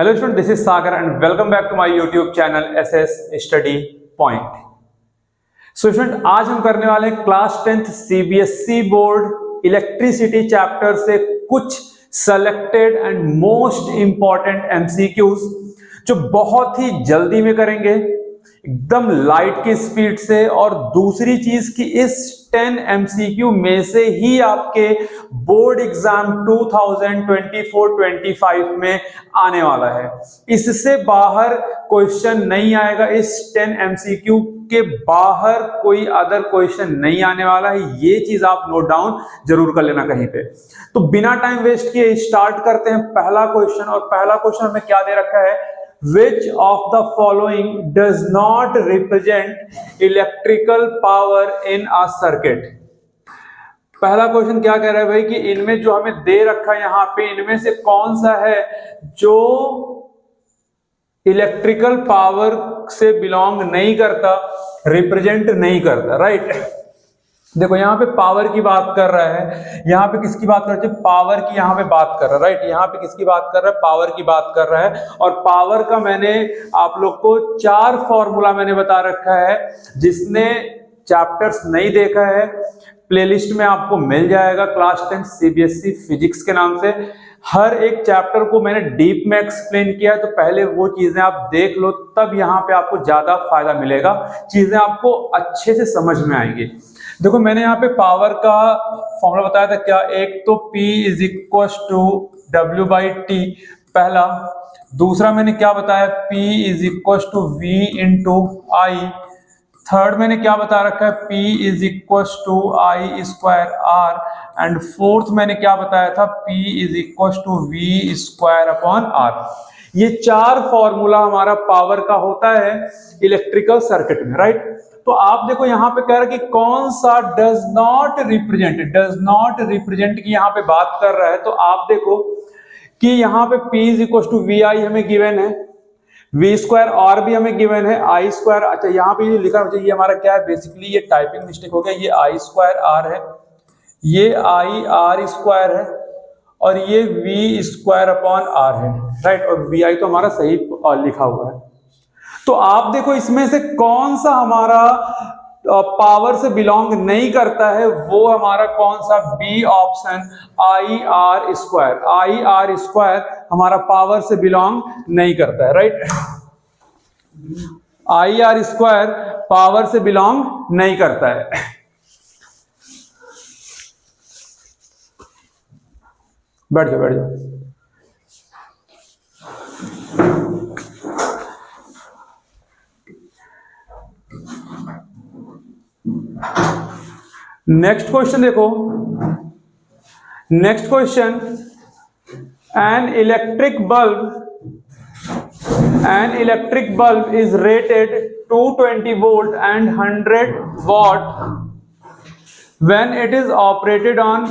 Hello student, this is Sagar and welcome back to my YouTube channel SS study point. So student, आज हम करने वाले हैं class 10th CBSE board electricity chapter से कुछ selected and most important MCQs जो बहुत ही जल्दी में करेंगे, एकदम लाइट की स्पीड से। और दूसरी चीज कि इस 10 एमसीक्यू में से ही आपके बोर्ड एग्जाम 2024-25 में आने वाला है। इससे बाहर क्वेश्चन नहीं आएगा। इस 10 एमसीक्यू के बाहर कोई अदर क्वेश्चन नहीं आने वाला है। ये चीज आप नोट डाउन जरूर कर लेना कहीं पे। तो बिना टाइम वेस्ट किए स्टार्ट करते हैं पहला क्वेश्चन। और पहला क्वेश्चन हमें क्या दे रखा है? Which of the following does not represent electrical power in a circuit? पहला क्वेश्चन क्या कह रहा है भाई कि इनमें जो हमें दे रखा है यहाँ पे, इनमें से कौन सा है जो इलेक्ट्रिकल पावर से बिलोंग नहीं करता, रिप्रेजेंट नहीं करता, राइट? देखो यहाँ पे पावर की बात कर रहा है, यहाँ पे किसकी बात कर रहा है? पावर की यहाँ पे बात कर रहा है, राइट? यहाँ पे किसकी बात कर रहा है? पावर की बात कर रहा है। और पावर का मैंने आप लोग को 4 फॉर्मूला मैंने बता रखा है। जिसने चैप्टर्स नहीं देखा है, प्लेलिस्ट में आपको मिल जाएगा क्लास 10 सीबीएसई फिजिक्स के नाम से। हर एक चैप्टर को मैंने डीप में एक्सप्लेन किया है, तो पहले वो चीजें आप देख लो, तब यहाँ पे आपको ज्यादा फायदा मिलेगा, चीजें आपको अच्छे से समझ में आएंगी। देखो मैंने यहाँ पे पावर का फॉर्मूला बताया था क्या? एक तो P is equal to W/T पहला। दूसरा मैंने क्या बताया? P is equal to V into I। Third मैंने क्या बता रखा है? P is equal to I square R। And fourth मैंने क्या बताया था? P is equal to V square upon R। ये 4 फॉर्मूला हमारा पावर का होता है इलेक्ट्रिकल सर्किट में, राइट? तो आप देखो यहाँ पे कह रहा है कि कौन सा डज नॉट रिप्रेजेंट की यहाँ पे बात कर रहा है। तो आप देखो कि यहाँ पे P is equal to VI हमें गिवन है, V स्क्वायर R भी हमें गिवन है, I स्क्वायर। अच्छा यहाँ पे लिखा है, ये हमारा क्या है? बेसिकली ये टाइपिंग मिस्टेक हो गया। ये I स्क्वायर R है, ये I R स्क्वायर है, और ये V स्क्वायर अपॉन R है, राइट? और VI तो हमारा सही लिखा हुआ है। तो आप देखो इसमें से कौन सा हमारा पावर से बिलोंग नहीं करता है, वो हमारा कौन सा? बी ऑप्शन, IR स्क्वायर हमारा पावर से बिलोंग नहीं करता है, राइट? IR स्क्वायर पावर से बिलोंग नहीं करता है। बैठ जाओ। नेक्स्ट क्वेश्चन देखो। Next question, an electric bulb is rated 220 volt and 100 what when it is operated on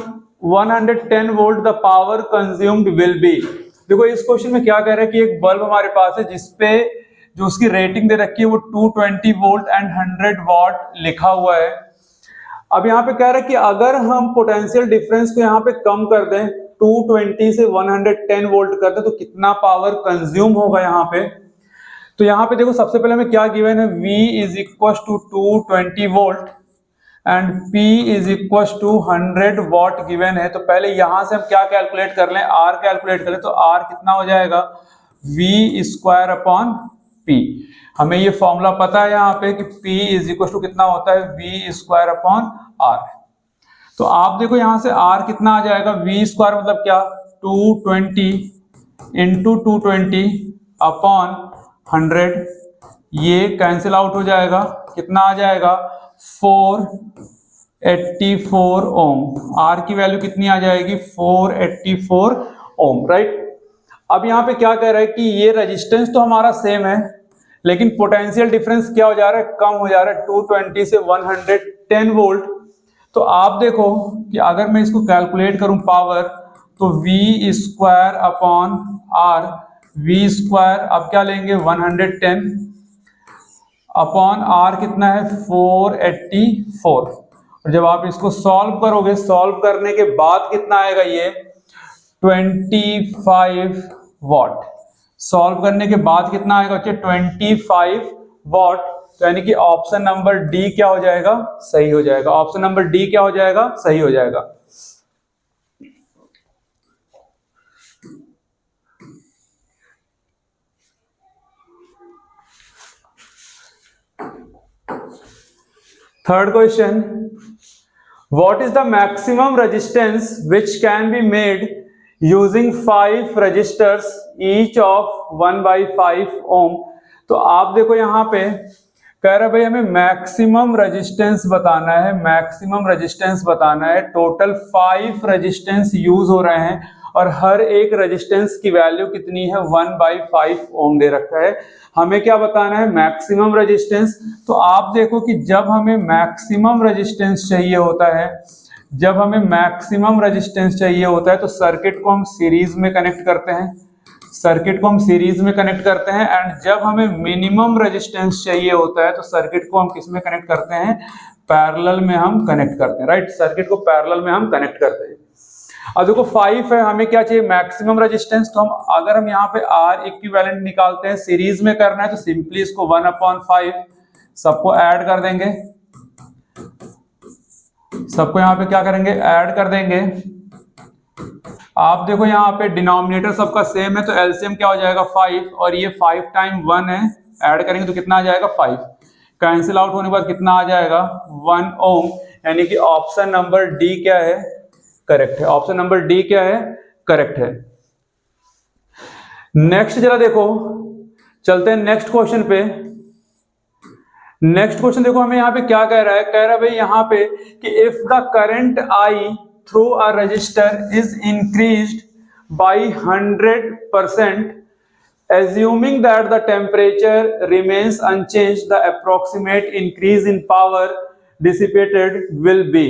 110 volt, the power consumed will be. देखो इस क्वेश्चन में क्या कह रहा है कि एक बल्ब हमारे पास है जिसपे जो उसकी रेटिंग दे रखी है वो 220 वोल्ट एंड 100 वॉट लिखा हुआ है। अब यहाँ पे कह रहा है कि अगर हम पोटेंशियल डिफरेंस को यहाँ पे कम कर दें, 220 से 110 वोल्ट कर दें, तो कितना पावर कंज्यूम होगा यहाँ पे? तो यहाँ पे देखो सबसे पहले हमें क्या गिवन है? V is equal to 220 volt and P is equal to 100 watt given है। तो पहले यहां से हम क्या कैलकुलेट कर लें? R कैलकुलेट करें। तो R कितना हो जाएगा? V square upon P। हमें ये फॉर्मूला पता है यहाँ पे कि P इज इक्वल टू कितना होता है? V square upon R। तो आप देखो यहाँ से R कितना आ जाएगा? V स्क्वायर मतलब क्या? 220 इंटू 220 अपॉन 100। ये कैंसिल आउट हो जाएगा, कितना आ जाएगा? 484 ओम। R की वैल्यू कितनी आ जाएगी? 484 ओम, राइट? अब यहाँ पे क्या कह रहा है कि ये रेजिस्टेंस तो हमारा सेम है, लेकिन पोटेंशियल डिफरेंस क्या हो जा रहा है? कम हो जा रहा है, 220 से 110 वोल्ट। तो आप देखो कि अगर मैं इसको कैलकुलेट करूं पावर, तो V square upon R, V square अब क्या लेंगे? 110 अपॉन R कितना है? 484। और जब आप इसको सॉल्व करोगे, सॉल्व करने के बाद कितना आएगा? ये 25 वॉट। सॉल्व करने के बाद कितना आएगा बच्चे 25 वॉट। तो यानी कि ऑप्शन नंबर डी क्या हो जाएगा, सही हो जाएगा। ऑप्शन नंबर डी क्या हो जाएगा, सही हो जाएगा। Third question, what is the maximum resistance which can be made using 5 resistors each of 1/5 ohm। तो आप देखो यहां पे कह रहा है भाई हमें मैक्सिमम रेजिस्टेंस बताना है, मैक्सिमम रेजिस्टेंस बताना है। टोटल 5 रेजिस्टेंस यूज हो रहे हैं और हर एक रेजिस्टेंस की वैल्यू कितनी है, 1/5 ओम दे रखा है। हमें क्या बताना है, मैक्सिमम रेजिस्टेंस। तो आप देखो कि जब हमें मैक्सिमम रेजिस्टेंस चाहिए होता है, जब हमें मैक्सिमम रेजिस्टेंस चाहिए होता है तो सर्किट को हम सीरीज में कनेक्ट करते हैं, सर्किट को हम सीरीज में कनेक्ट करते हैं। एंड जब हमें मिनिमम रेजिस्टेंस चाहिए होता है तो सर्किट को हम किस में कनेक्ट करते हैं, पैरेलल में हम कनेक्ट करते हैं, राइट। सर्किट को पैरेलल में हम कनेक्ट करते हैं। अब देखो 5 है, हमें क्या चाहिए, मैक्सिमम रेजिस्टेंस। तो हम अगर हम यहाँ पे R इक्विवेलेंट निकालते हैं, सीरीज में करना है तो सिंपली इसको 1/5 सबको ऐड कर देंगे, सबको यहाँ पे क्या करेंगे, ऐड कर देंगे। आप देखो यहाँ पे डिनोमिनेटर सबका सेम है तो एलसीएम क्या हो जाएगा 5, और ये 5 टाइम 1 है, ऐड करेंगे तो कितना आ जाएगा 5। कैंसिल आउट होने के बाद कितना आ जाएगा 1 ओम। यानी कि ऑप्शन नंबर डी क्या है, करेक्ट है। ऑप्शन नंबर डी क्या है, करेक्ट है। नेक्स्ट जरा देखो, चलते हैं नेक्स्ट क्वेश्चन पे। नेक्स्ट क्वेश्चन देखो हमें यहाँ पे क्या कह रहा है, कह रहा है भाई यहाँ पे कि if the current I through a resistor is increased by 100%, assuming that the temperature remains unchanged, the approximate increase in power dissipated will be।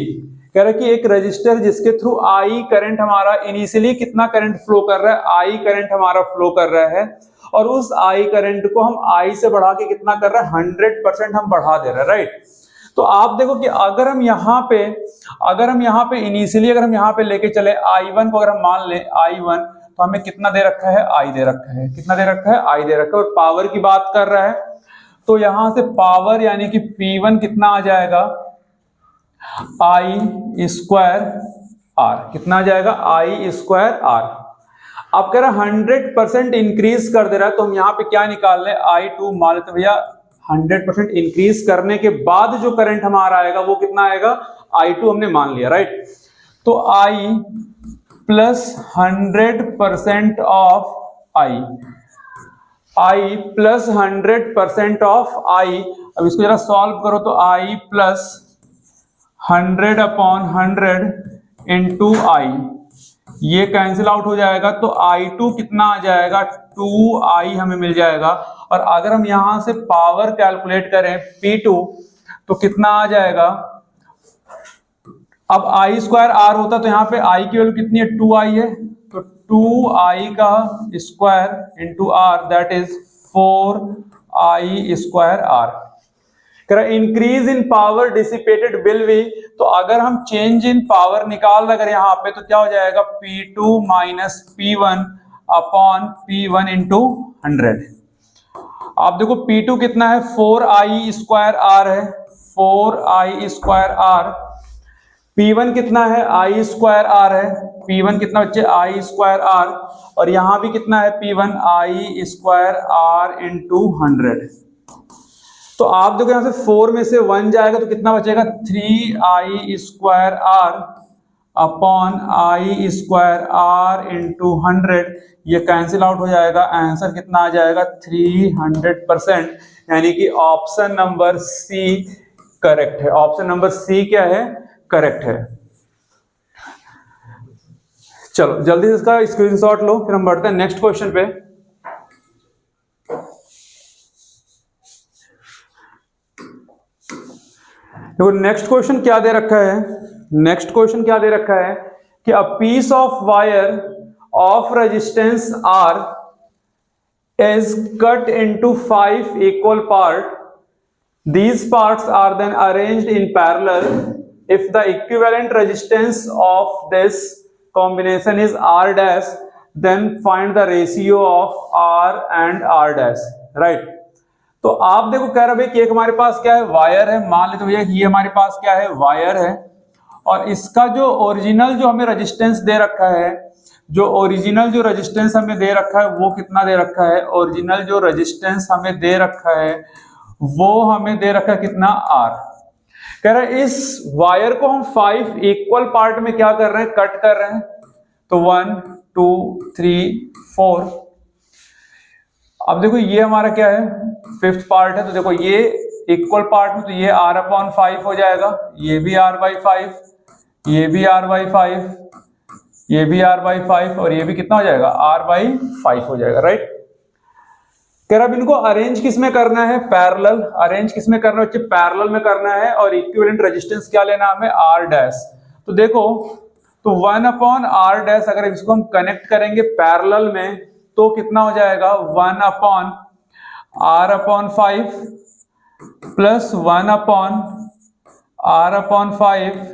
कह रहा है कि एक रजिस्टर जिसके थ्रू आई करंट हमारा इनिशियली कितना करंट फ्लो कर रहा है, आई करंट हमारा फ्लो कर रहा है, और उस आई करंट को हम आई से बढ़ा के कितना कर रहे हैं, 100% हम बढ़ा दे रहे हैं, राइट। तो आप देखो कि अगर हम यहाँ पे इनिशियली अगर हम यहाँ पे लेके चले I1 को, अगर हम मान लें I1, तो हमें कितना दे रखा है, आई दे रखा है। कितना दे रखा है, आई दे रखा है। और पावर की बात कर रहा है तो यहां से पावर यानी कि P1 कितना आ जाएगा, आई स्क्वायर आर। कितना आ जाएगा, आई स्क्वायर आर। अब कह रहा है 100% इंक्रीज कर दे रहा है, तो हम यहाँ पे क्या निकाल रहे हैं, I2 मान लेते भैया 100% इंक्रीज करने के बाद जो करंट हमारा आएगा वो कितना आएगा, I2 हमने मान लिया, राइट। तो I plus 100% of I plus 100% of I. अब इसको जरा सॉल्व करो तो I प्लस 100/100 इंटू आई, ये कैंसिल आउट हो जाएगा। तो I2 कितना आ जाएगा, 2I हमें मिल जाएगा। और अगर हम यहां से पावर कैलकुलेट करें P2 तो कितना आ जाएगा, अब आई स्क्वायर आर होता तो यहाँ पे आई की वैल्यू कितनी है, 2I है, तो 2I का square into R that is 4I square R. Increase in power dissipated will be, तो अगर हम चेंज इन पावर निकाल रहे अगर यहाँ पे तो क्या हो जाएगा, P2 minus P1 upon P1 into 100। आप देखो P2 कितना है, 4I स्क्वायर आर है, 4I स्क्वायर आर। P1 कितना है, I स्क्वायर आर है। P1 कितना बच्चे, I स्क्वायर आर। और यहां भी कितना है P1, I square R into 100। तो आप देखो यहां से 4 में से 1 जाएगा तो कितना बचेगा, 3I square R upon I square R into 100। ये कैंसिल आउट हो जाएगा, आंसर कितना आ जाएगा, 300%। यानी कि ऑप्शन नंबर सी करेक्ट है। ऑप्शन नंबर सी क्या है, करेक्ट है। चलो जल्दी से इसका स्क्रीनशॉट लो, फिर हम बढ़ते हैं नेक्स्ट क्वेश्चन पे। देखो नेक्स्ट क्वेश्चन क्या दे रखा है, नेक्स्ट क्वेश्चन क्या दे रखा है कि a piece of wire of resistance R is cut into 5 equal parts. These parts are then arranged in parallel. If the equivalent resistance of this combination is R dash, then find the ratio of R and R dash, right. तो आप देखो कह रहे भाई कि एक हमारे पास क्या है, वायर है, मान लेते भैया ये हमारे पास क्या है, वायर है, और इसका जो ओरिजिनल जो हमें रेजिस्टेंस दे रखा है, जो ओरिजिनल जो रेजिस्टेंस हमें दे रखा है वो कितना दे रखा है, ओरिजिनल जो रेजिस्टेंस हमें दे रखा है वो हमें दे रखा है कितना, आर। कह रहा है इस वायर को हम 5 इक्वल पार्ट में क्या कर रहे हैं, कट कर रहे हैं। तो 1 2 3 4, अब देखो ये हमारा क्या है, 5th पार्ट है, तो देखो ये इक्वल पार्ट में, तो ये r/5 हो जाएगा, ये भी r/5, ये भी r/5, ये भी r/5, और ये भी कितना हो जाएगा, r/5 हो जाएगा, राइट। कह रहा अब इनको अरेंज किस में करना है, पैरेलल। अरेंज किस में करना है बच्चे, पैरेलल में करना है, और इक्विवेलेंट रेजिस्टेंस क्या लेना है हमें, r डैश। तो देखो तो 1/r डैश अगर इसको हम कनेक्ट करेंगे पैरेलल में तो कितना हो जाएगा, 1/r/5 plus 1/r/5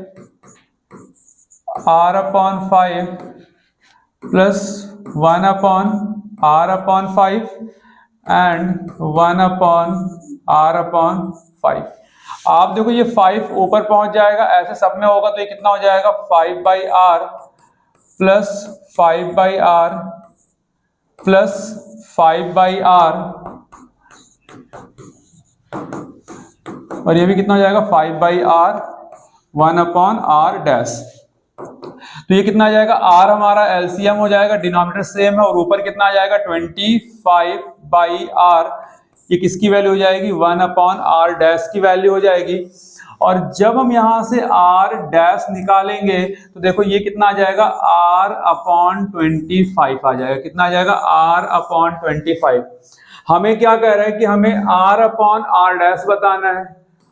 plus 1/r/5 and 1/r/5। आप देखो ये 5 ऊपर पहुंच जाएगा, ऐसे सब में होगा तो ये कितना हो जाएगा, 5/r plus 5/r plus 5/r, और ये भी कितना हो जाएगा, 5/r 1/r डैश। तो ये कितना आ जाएगा, r हमारा एलसीएम हो जाएगा, डिनोमिनेटर सेम है, और ऊपर कितना आ जाएगा 25/r, ये किसकी वैल्यू हो जाएगी, 1/r डैश की वैल्यू हो जाएगी। और जब हम यहां से r डैश निकालेंगे तो देखो ये कितना आ जाएगा, r/25 आ जाएगा, कितना आ जाएगा, r/25। हमें क्या कह रहा है कि हमें r/r डैश बताना है,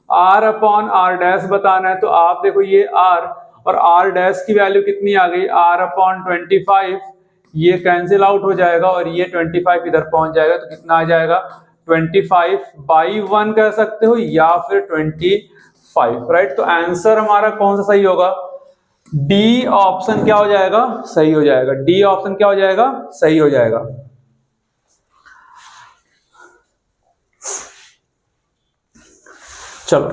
r/r डैश बताना है। तो आप देखो ये r और r डैश की वैल्यू कितनी आ गई, r/25, ये कैंसिल आउट हो जाएगा और ये 25 इधर पहुंच जाएगा, तो कितना आ जाएगा, 25/1 कह सकते हो या फिर 25, राइट। तो आंसर हमारा कौन सा सही होगा, डी ऑप्शन क्या हो जाएगा, सही हो जाएगा, डी ऑप्शन क्या हो जाएगा, सही हो जाएगा। चलो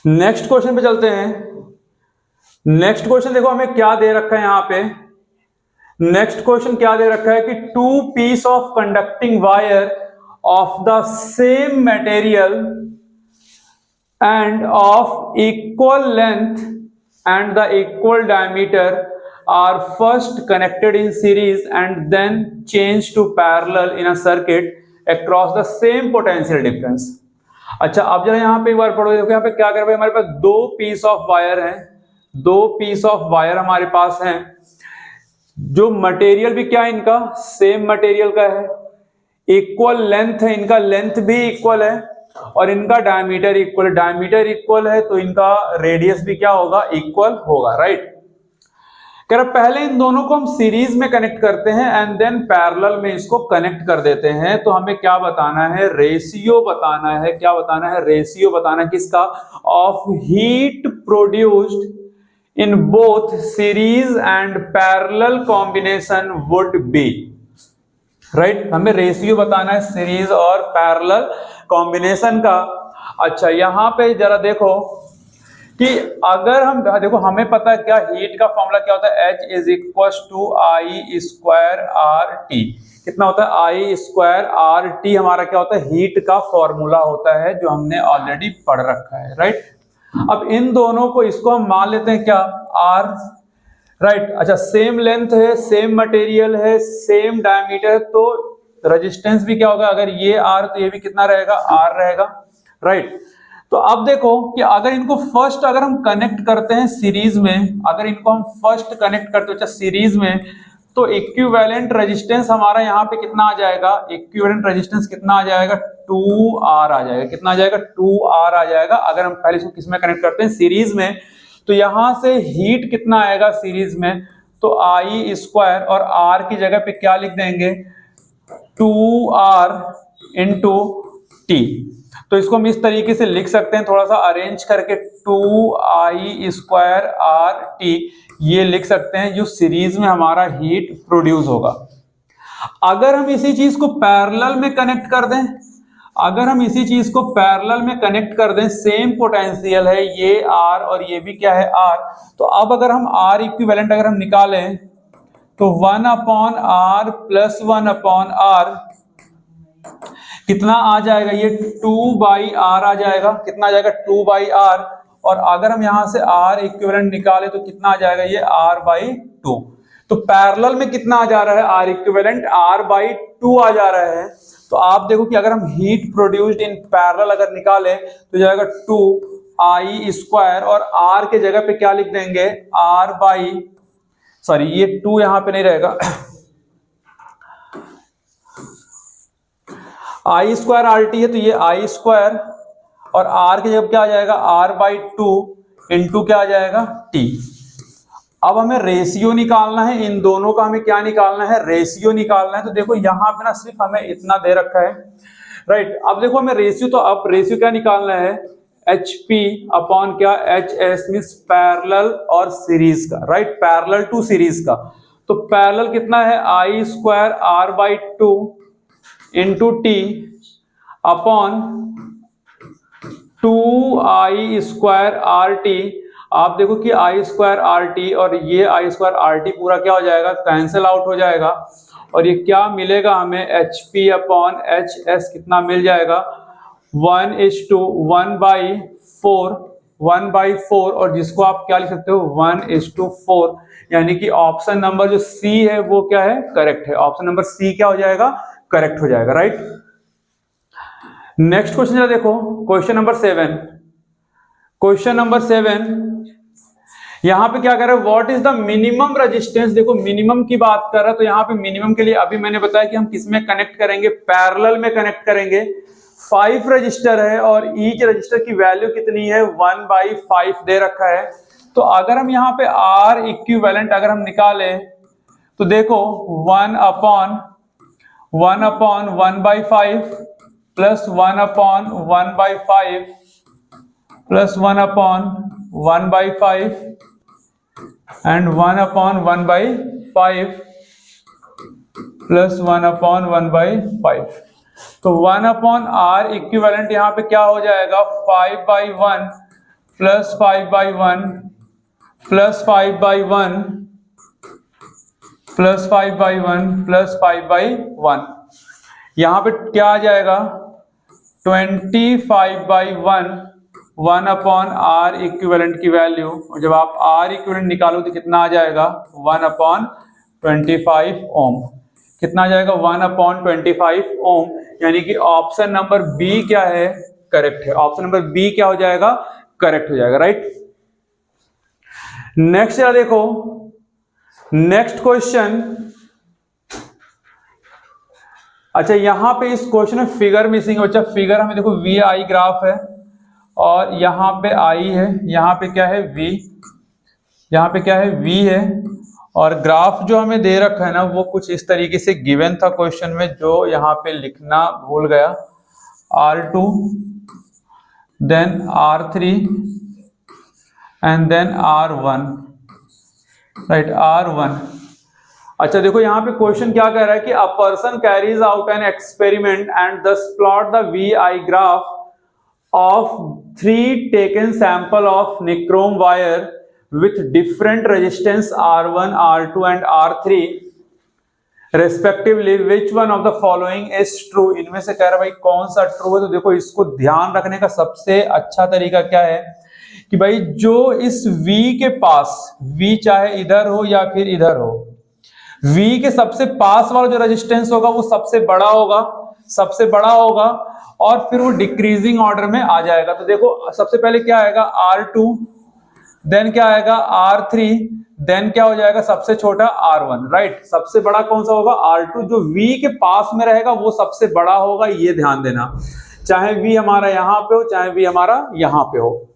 नेक्स्ट क्वेश्चन पे चलते हैं। नेक्स्ट क्वेश्चन देखो हमें क्या दे रखा है यहां पे, नेक्स्ट क्वेश्चन क्या दे रखा है कि 2 piece of conducting wire of the same material and of equal length and the equal diameter are first connected in series and then changed to parallel in a circuit across the same potential difference। अच्छा अब जरा यहाँ पे एक बार पढ़ो, देखो यहाँ पे क्या कर रहे हैं, हमारे पास 2 पीस ऑफ वायर हैं, 2 पीस ऑफ वायर हमारे पास हैं, जो मटेरियल भी क्या है इनका, सेम मटेरियल का है, इक्वल लेंथ है, इनका लेंथ भी इक्वल है, और इनका डायमीटर इक्वल, डायमीटर इक्वल है तो इनका रेडियस भी क्या होगा, इक्वल होगा, राइट। कह रहा पहले इन दोनों को हम सीरीज में कनेक्ट करते हैं एंड देन पैरेलल में इसको कनेक्ट कर देते हैं। तो हमें क्या बताना है, रेशियो बताना है, क्या बताना है, रेशियो बताना है किसका, of heat produced in both series and parallel combination would be, right. हमें रेशियो बताना है सीरीज और पैरेलल कॉम्बिनेशन का। अच्छा यहां पे जरा देखो कि अगर हम देखो, हमें पता है क्या हीट का फॉर्मूला क्या होता है, H is equal to I square R T. कितना होता है, I स्क्वायर आर टी हमारा क्या होता है, हीट का फॉर्मूला होता है, जो हमने ऑलरेडी पढ़ रखा है, राइट। अब इन दोनों को, इसको हम मान लेते हैं क्या, R, राइट। अच्छा सेम लेंथ है, सेम मटेरियल है, सेम डायमीटर, तो रेजिस्टेंस भी क्या होगा, अगर ये R तो ये भी कितना रहेगा, R रहेगा, राइट। तो अब देखो कि अगर इनको फर्स्ट अगर हम कनेक्ट करते हैं सीरीज में, अगर इनको हम फर्स्ट कनेक्ट करते हैं सीरीज में, तो इक्विवेलेंट रेजिस्टेंस हमारा यहाँ पे कितना आ जाएगा, इक्विवेलेंट रेजिस्टेंस कितना आ जाएगा, 2R आ जाएगा, कितना आ जाएगा, 2R आ जाएगा। अगर हम पहले इसको किसमें कनेक्ट करते हैं, सीरीज में, तो यहां से हीट कितना आएगा सीरीज में, तो I स्क्वायर और R की जगह पे क्या लिख देंगे, 2R इंटू टी। तो इसको हम इस तरीके से लिख सकते हैं, थोड़ा सा अरेंज करके 2I² RT ये लिख सकते हैं, जो सीरीज में हमारा हीट प्रोड्यूस होगा। अगर हम इसी चीज को पैरेलल में कनेक्ट कर दें, अगर हम इसी चीज को पैरेलल में कनेक्ट कर दें, सेम पोटेंशियल है, ये R और ये भी क्या है R, तो अब अगर हम R इक्विवेलेंट अगर हम निकालें तो 1/R प्लस 1/R कितना आ जाएगा, ये 2/R आ जाएगा। कितना आ जाएगा, 2/R। और अगर हम यहां से R इक्विवेलेंट निकालें तो कितना आ जाएगा, ये R/2। तो पैरेलल में कितना आ जा रहा है, R इक्विवेलेंट R/2 आ जा रहा है। तो आप देखो कि अगर हम हीट प्रोड्यूस्ड इन पैरेलल अगर निकालें तो जाएगा 2I² और R के जगह पे क्या लिख देंगे, ये 2 यहां पे नहीं रहेगा, I² RT है तो ये I² और R के जगह क्या आ जाएगा, R/2 इंटू क्या आ जाएगा, T। अब हमें रेशियो निकालना है, इन दोनों का हमें क्या निकालना है, रेशियो निकालना है। तो देखो यहां पे ना सिर्फ हमें इतना दे रखा है, राइट। अब देखो हमें रेशियो, तो अब रेशियो क्या निकालना है, HP अपॉन क्या, HS मींस पैरेलल और सीरीज का, राइट, पैरेलल टू सीरीज का। तो पैरेलल कितना है, I² R/2 into T upon 2I² RT। आप देखो कि I² RT और ये I² RT पूरा क्या हो जाएगा, कैंसिल आउट हो जाएगा, और ये क्या मिलेगा हमें, HP अपॉन HS कितना मिल जाएगा, 1:1/4 और जिसको आप क्या लिख सकते हो, 1:4। यानी कि ऑप्शन नंबर जो C है वो क्या है, करेक्ट है। ऑप्शन नंबर C क्या हो जाएगा, करेक्ट हो जाएगा, राइट। नेक्स्ट क्वेश्चन जरा देखो, क्वेश्चन नंबर 7। क्वेश्चन नंबर 7 यहां पे क्या कर रहा है, what is the minimum resistance. देखो मिनिमम की बात कर रहा है, तो यहां पे मिनिमम के लिए अभी मैंने बताया कि हम किस में कनेक्ट करेंगे, पैरेलल में कनेक्ट करेंगे। 5 रजिस्टर है और ईच रजिस्टर की वैल्यू कितनी है, 1/5 दे रखा है। तो अगर हम यहाँ पे R इक्विवेलेंट अगर हम निकालें तो देखो 1/1/1/5 प्लस 1/1/5 प्लस 1/1/5 एंड 1/1/5 प्लस 1/1/5। तो 1/R इक्विवेलेंट यहाँ पे क्या हो जाएगा, 5/1 प्लस 5/1 प्लस 5/1 प्लस 5/1 प्लस 5/1। यहाँ पे क्या आ जाएगा, 25/1 1/R इक्विवेलेंट की वैल्यू, और जब आप R इक्विवेलेंट निकालो तो कितना आ जाएगा, 1/25 ओम। कितना आ जाएगा, 1/25 ओम। यानी कि ऑप्शन नंबर बी क्या है, करेक्ट है। ऑप्शन नंबर बी क्या हो जाएगा, करेक्ट हो जाएगा, राइट। नेक्स्ट जरा देखो, नेक्स्ट क्वेश्चन। अच्छा यहां पे इस क्वेश्चन में फिगर मिसिंग है। अच्छा फिगर हमें देखो VI ग्राफ है और यहाँ पे I है, यहाँ पे क्या है V, यहाँ पे क्या है V है, और ग्राफ जो हमें दे रखा है ना वो कुछ इस तरीके से गिवन था क्वेश्चन में, जो यहाँ पे लिखना भूल गया, R2 then R3 and then R1, right, R1। अच्छा देखो यहाँ पे क्वेश्चन क्या कह रहा है कि a person carries out an experiment and thus plot the VI graph of 3 taken sample of nichrome wire with different resistance R1, R2 and R3 respectively, which one of the following is true। इनमें से कह रहा है भाई कौन सा true है। तो देखो इसको ध्यान रखने का सबसे अच्छा तरीका क्या है कि भाई जो इस V के पास, V चाहे इधर हो या फिर इधर हो, V के सबसे पास वाला जो रेजिस्टेंस होगा वो सबसे बड़ा होगा, सबसे बड़ा होगा, और फिर वो डिक्रीजिंग ऑर्डर में आ जाएगा। तो देखो सबसे पहले क्या आएगा, R2, देन क्या आएगा R3, देन क्या हो जाएगा सबसे छोटा R1, राइट। सबसे बड़ा कौन सा होगा, R2। जो V के पास में रहेगा वो सबसे बड़ा होगा, ये ध्यान देना। चाहे V हमारा यहाँ पे हो चाहे V हमारा यहाँ पे हो,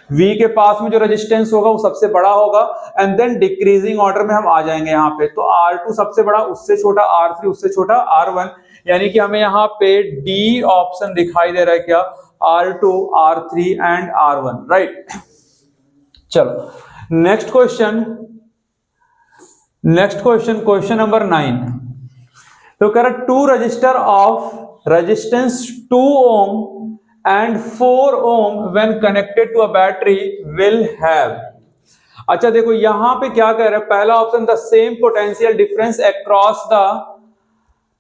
V के पास में जो रेजिस्टेंस होगा वो सबसे बड़ा होगा, एंड देन डिक्रीजिंग ऑर्डर में हम आ जाएंगे यहाँ पे। तो R2 सबसे बड़ा, उससे छोटा R3, उससे छोटा R1। यानी कि हमें यहाँ पे डी ऑप्शन दिखाई दे रहा है, क्या R2, R3 and R1, right. चलो नेक्स्ट क्वेश्चन, क्वेश्चन नंबर 9। तो कह रहा 2 register of resistance 2 ohm and 4 ohm when connected to a battery will have। अच्छा देखो यहां पे क्या कह रहा है, पहला option the same potential difference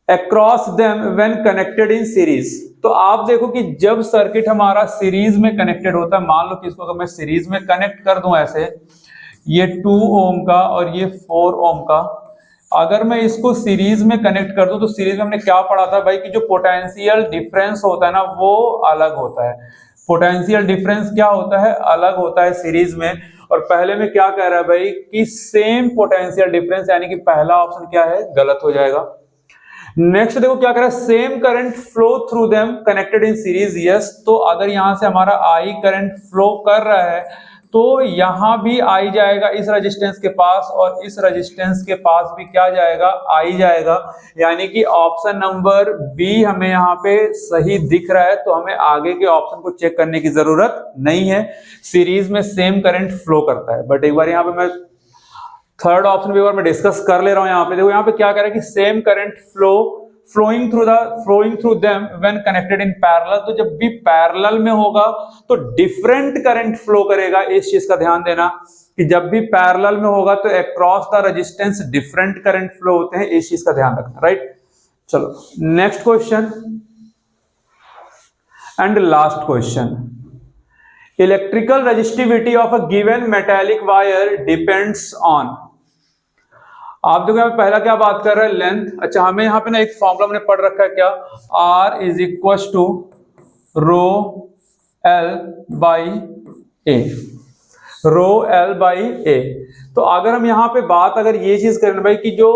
across them when connected in series. तो आप देखो कि जब सर्किट हमारा सीरीज में कनेक्टेड होता है, मान लो कि इसको अगर मैं सीरीज में कनेक्ट कर दूं ऐसे, ये 2 ओम का और ये 4 ओम का, अगर मैं इसको सीरीज में कनेक्ट कर दूं तो सीरीज में हमने क्या पढ़ा था भाई कि जो पोटेंशियल डिफरेंस होता है ना वो अलग होता है। पोटेंशियल डिफरेंस क्या होता है, अलग होता है सीरीज में। और पहले में क्या कह रहा है भाई कि सेम पोटेंशियल डिफरेंस, यानी कि पहला ऑप्शन क्या है, गलत हो जाएगा। नेक्स्ट देखो क्या कह रहा है, same current flow through them connected in series, yes. तो अगर यहां से हमारा आई करंट फ्लो कर रहा है तो यहां भी आई जाएगा इस रेजिस्टेंस के पास, और इस रेजिस्टेंस के पास भी क्या जाएगा, आई जाएगा। यानी कि ऑप्शन नंबर बी हमें यहाँ पे सही दिख रहा है, तो हमें आगे के ऑप्शन को चेक करने की जरूरत नहीं है। सीरीज में सेम करंट फ्लो करता है। बट एक बार यहाँ पे मैं थर्ड ऑप्शन भी एक बार मैं डिस्कस कर ले रहा हूं। यहाँ पे देखो, यहाँ पे क्या कह रहा है कि same current flowing through them when connected in parallel. तो जब भी पैरेलल में होगा तो डिफरेंट करंट फ्लो करेगा। इस चीज का ध्यान देना कि जब भी पैरेलल में होगा तो across the resistance different current flow होते हैं, इस चीज का ध्यान रखना, राइट। चलो next question and last question. Electrical resistivity of a given metallic wire depends on. आप देखो यहाँ पहला क्या बात कर रहा है, लेंथ। अच्छा हमें यहाँ पे ना एक फॉर्मूला हमने पढ़ रखा है, क्या, R is equal to rho L by A, rho L by A. तो अगर हम यहाँ पे बात अगर ये चीज करें भाई कि जो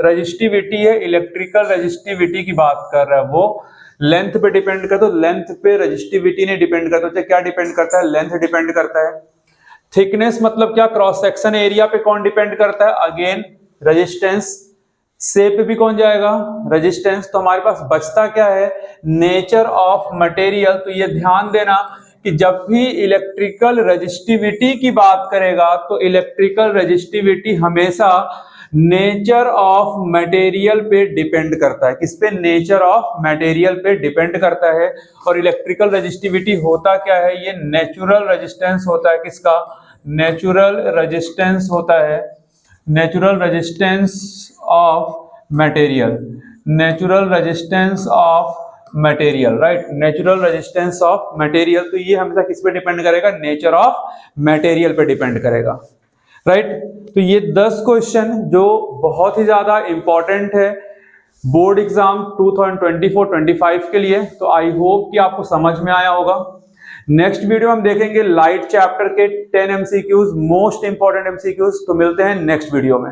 रजिस्टिविटी है, इलेक्ट्रिकल रजिस्टिविटी की बात कर रहा है, वो लेंथ पे डिपेंड करता है। तो लेंथ पे रजिस्टिविटी नहीं डिपेंड करता, तो क्या डिपेंड करता है, लेंथ डिपेंड करता है। थिकनेस मतलब क्या, क्रॉस सेक्शन एरिया पे कौन डिपेंड करता है, अगेन रेजिस्टेंस। शेप पे भी कौन जाएगा, रेजिस्टेंस। तो हमारे पास बचता क्या है, नेचर ऑफ मटेरियल। तो ये ध्यान देना कि जब भी इलेक्ट्रिकल रेजिस्टिविटी की बात करेगा तो इलेक्ट्रिकल रेजिस्टिविटी हमेशा नेचर ऑफ मटेरियल पे डिपेंड करता है। किस पे, नेचर ऑफ मटेरियल पे डिपेंड करता है। और इलेक्ट्रिकल रेजिस्टिविटी होता क्या है, ये नेचुरल रेजिस्टेंस होता है। किसका, नेचुरल रेजिस्टेंस होता है, natural resistance of material, natural resistance of material, right, natural resistance of material. तो ये हमेशा किस पे डिपेंड करेगा, नेचर ऑफ मटेरियल पे डिपेंड करेगा, राइट। तो ये 10 क्वेश्चन जो बहुत ही ज्यादा इंपॉर्टेंट है बोर्ड एग्जाम 2024-25 के लिए। तो आई होप कि आपको समझ में आया होगा। नेक्स्ट वीडियो हम देखेंगे लाइट चैप्टर के 10 MCQs, मोस्ट इंपॉर्टेंट MCQs। तो मिलते हैं नेक्स्ट वीडियो में।